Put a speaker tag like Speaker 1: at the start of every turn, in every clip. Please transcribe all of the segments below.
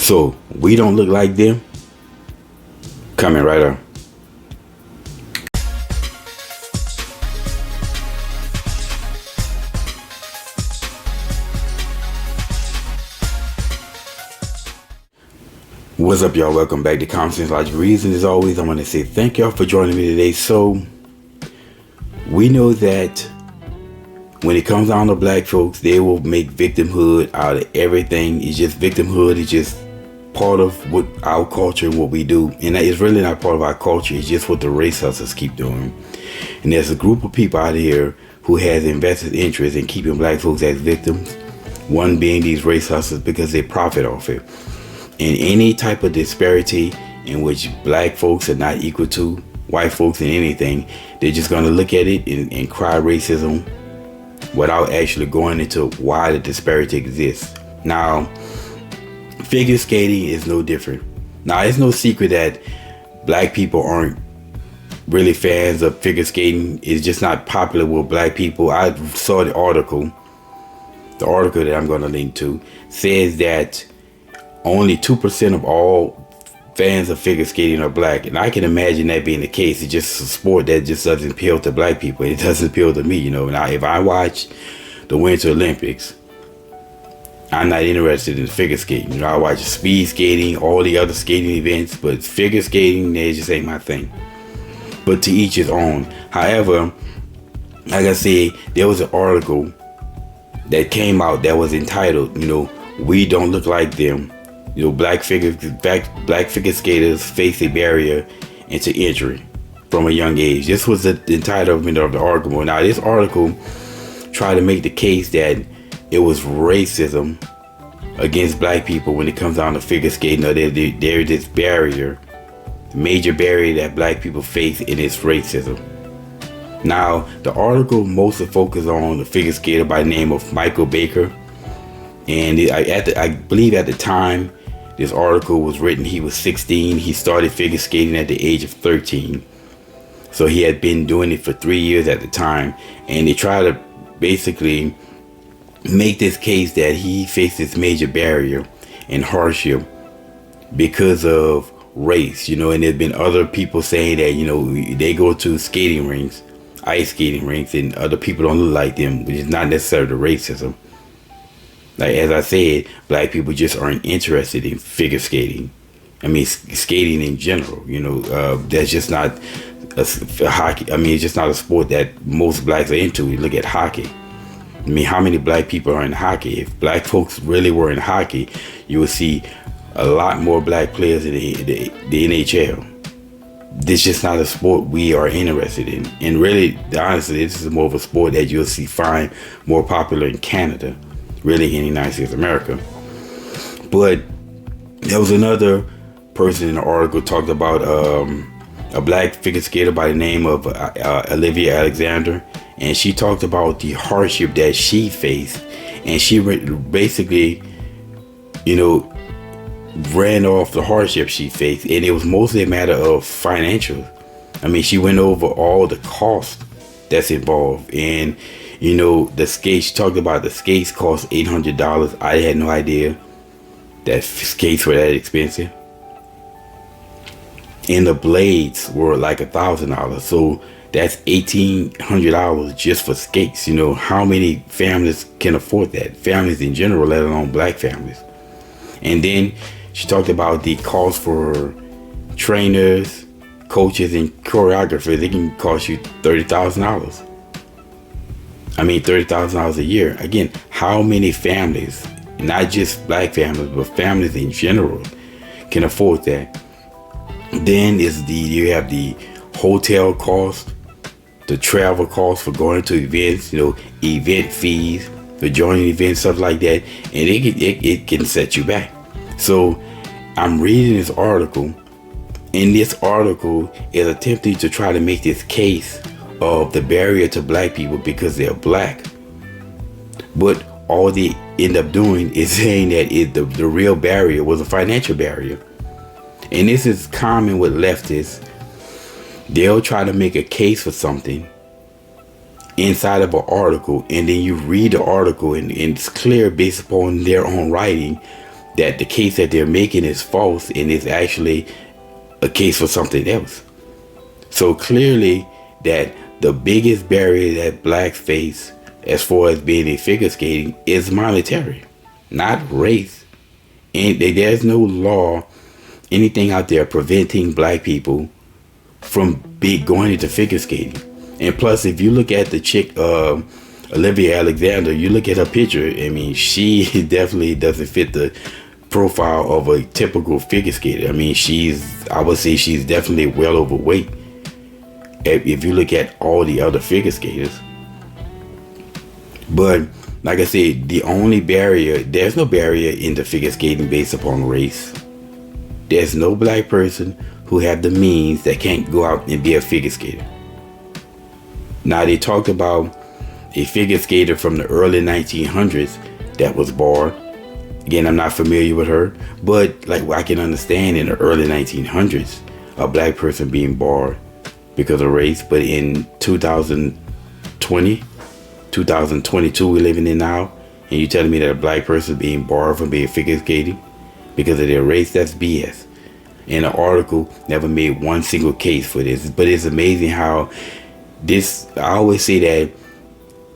Speaker 1: So we don't look like them. Coming right up. What's up, y'all? Welcome back to Common Sense Logic Reason. As always, I want to say thank y'all for joining me today. So we know that when it comes down to black folks, they will make victimhood out of everything. It's just victimhood. It's just part of what our culture and what we do. And it's really not part of our culture. It's just what the race hustlers keep doing. And there's a group of people out here who has invested interest in keeping black folks as victims. One being these race hustlers, because they profit off it. And any type of disparity in which black folks are not equal to white folks in anything, they're just going to look at it and cry racism without actually going into why the disparity exists. Now, figure skating is no different. Now, it's no secret that black people aren't really fans of figure skating. It's just not popular with black people. I saw the article that I'm going to link to says that only 2% of all fans of figure skating are black. And I can imagine that being the case. It's just a sport that just doesn't appeal to black people. It doesn't appeal to me, you know. Now, if I watch the Winter Olympics, I'm not interested in figure skating. You know, I watch speed skating, all the other skating events, but figure skating, it just ain't my thing. But to each his own. However, like I said, there was an article that came out that was entitled, you know, "We Don't Look Like Them." You know, black figure skaters face a barrier into entry from a young age. This was the entitlement of the article. Now, this article tried to make the case that it was racism against black people when it comes down to figure skating. Or there's this barrier, major barrier that black people face, and it's racism. Now, the article mostly focused on the figure skater by the name of Michael Baker. And I believe at the time this article was written, he was 16. He started figure skating at the age of 13. So he had been doing it for 3 years at the time. And they try to basically make this case that he faced this major barrier and hardship because of race, you know. And there's been other people saying that, you know, they go to skating rinks, ice skating rinks, and other people don't look like them, which is not necessarily racism. Like, as I said, black people just aren't interested in figure skating. I mean, skating in general, you know, that's just not a hockey. I mean, it's just not a sport that most blacks are into. You look at hockey. I mean, how many black people are in hockey? If black folks really were in hockey, you would see a lot more black players in the NHL. This is just not a sport we are interested in. And really, honestly, this is more of a sport that you'll see find more popular in Canada, really in the United States of America. But there was another person in the article talked about a black figure skater by the name of Olivia Alexander, and she talked about the hardship that she faced, and she basically, you know, ran off the hardship she faced, and it was mostly a matter of financial. I mean, she went over all the costs that's involved, and you know, the skates, she talked about the skates cost $800. I had no idea that skates were that expensive. And the blades were like $1,000. So that's $1,800 just for skates. You know, how many families can afford that? Families in general, let alone black families. And then she talked about the cost for trainers, coaches, and choreographers. It can cost you $30,000. I mean, $30,000 a year. Again, how many families, not just black families, but families in general, can afford that? Then you have the hotel cost, the travel cost for going to events, you know, event fees for joining events, stuff like that, and it can set you back. So I'm reading this article, and this article is attempting to try to make this case of the barrier to black people because they're black. But all they end up doing is saying that the real barrier was a financial barrier. And this is common with leftists. They'll try to make a case for something inside of an article, and then you read the article, and it's clear based upon their own writing that the case that they're making is false and is actually a case for something else. So clearly that the biggest barrier that blacks face as far as being in figure skating is monetary, not race. And there's no law, anything out there preventing black people from going into figure skating. And plus, if you look at the chick, Olivia Alexander, you look at her picture, I mean, she definitely doesn't fit the profile of a typical figure skater. I mean, I would say she's definitely well overweight if you look at all the other figure skaters. But like I said, there's no barrier in the figure skating based upon race. There's no black person who have the means that can't go out and be a figure skater. Now, they talked about a figure skater from the early 1900s that was barred. Again, I'm not familiar with her, but like I can understand in the early 1900s a black person being barred because of race. But in 2022 we're living in now, and you telling me that a black person being barred from being figure skating because of their race, that's BS. And the article never made one single case for this. But it's amazing how I always say that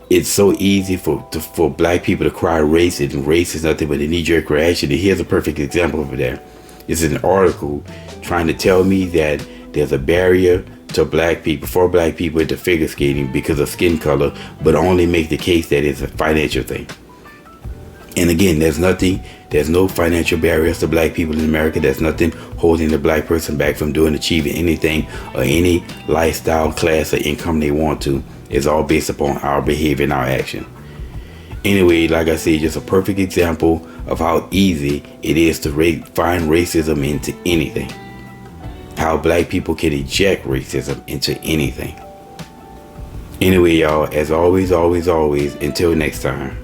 Speaker 1: it's so easy for black people to cry racist, and race is nothing but a knee-jerk reaction. And here's a perfect example of that. It's an article trying to tell me that there's a barrier to black people into figure skating because of skin color, but only make the case that it's a financial thing. And again, there's no financial barriers to black people in America. There's nothing holding the black person back from achieving anything or any lifestyle, class, or income they want to. It's all based upon our behavior and our action. Anyway, like I said, just a perfect example of how easy it is to find racism into anything. How black people can eject racism into anything. Anyway, y'all, as always, until next time.